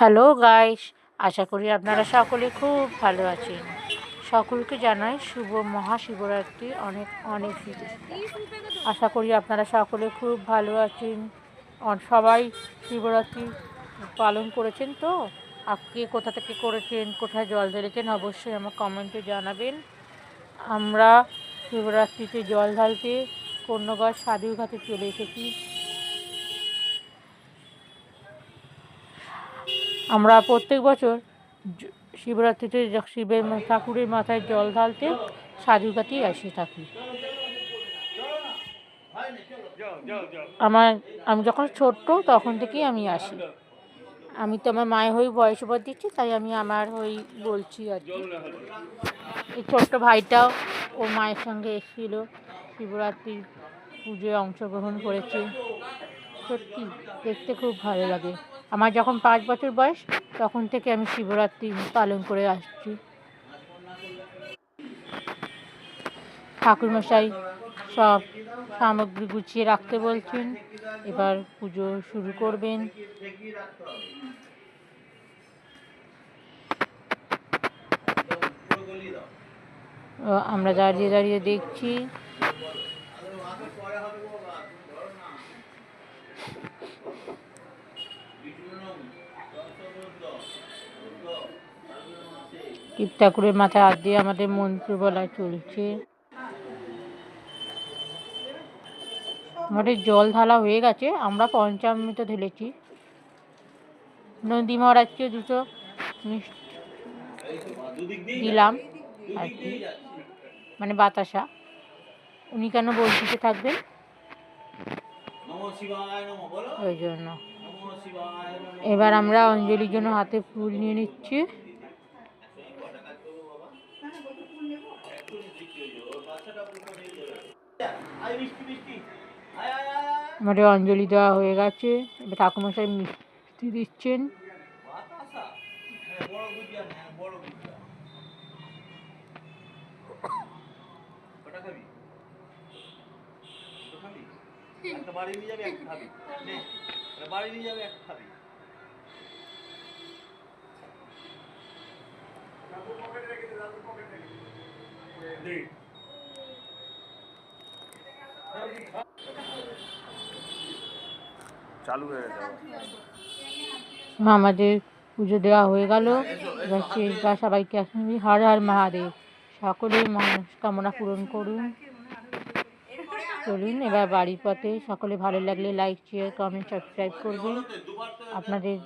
Hello guys, আশা করি আপনারা সকলে খুব ভালো আছেন। সকলকে জানাই শুভ মহাশিবরাত্রি অনেক অনেক শুভেচ্ছা। আশা করি আপনারা সকলে খুব ভালো আছেন। সবাই শিবরাত্রি পালন করেছেন তো? কে কোথা থেকে করেছেন, কোথায় জল ঢেলেছেন অবশ্যই আমার কমেন্টে জানাবেন। আমরা শিবরাত্রিতে জল ঢালতে কন্যগড় সাধুর ঘাটে চলে এসেছি। আমরা প্রত্যেক বছর শিবরাত্রিতে শিবের ঠাকুরের মাথায় জল ঢালতে সাধুঘাটেই এসে থাকি। আমি যখন ছোট্ট তখন থেকেই আমি আসি। আমি তো আমার মায়ের হয়ে বয়স ওপর দিচ্ছি, তাই আমি আমার হয়ে বলছি আর কি। এই ছোট্ট ভাইটাও ওর মায়ের সঙ্গে এসেছিল, শিবরাত্রির পুজোয় অংশগ্রহণ করেছে। সত্যি দেখতে খুব ভালো লাগে। আমার যখন 5 বছর বয়স তখন থেকে আমি শিবরাত্রি পালন করে আসছি। ঠাকুরমশাই সব সামগ্রী গুছিয়ে রাখতে বলছেন, এবার পুজো শুরু করবেন। আমরা দাঁড়িয়ে দাঁড়িয়ে দেখছি। শিব ঠাকুরের মাথায় হাত দিয়ে আমাদের মন্ত্র বলা চলছে। আমাদের জল ঢালা হয়ে গেছে, আমরা পঞ্চামৃত ঢেলেছি। নন্দী মহারাজকে দুটো দিলাম আর কি, মানে বাতাসা। উনি কেন বলতে থাকবেন ওই জন্য। এবার আমরা অঞ্জলির জন্য হাতে ফুল নিয়ে নিচ্ছি। আমাদের অঞ্জলি দেওয়া হয়ে গেছে। এবার ঠাকুরমশাই মিষ্টি দিচ্ছেন। আমাদের পুজো দেওয়া হয়ে গেল। এবার শেষবার সবাইকে একসঙ্গে হর হর মহাদেব, সকলেই মনস্কামনা পূরণ করুন। চলুন এবার বাড়ির পথে। সকলে ভালো লাগলে লাইক, শেয়ার, কমেন্ট, সাবস্ক্রাইব করবেন। আপনাদের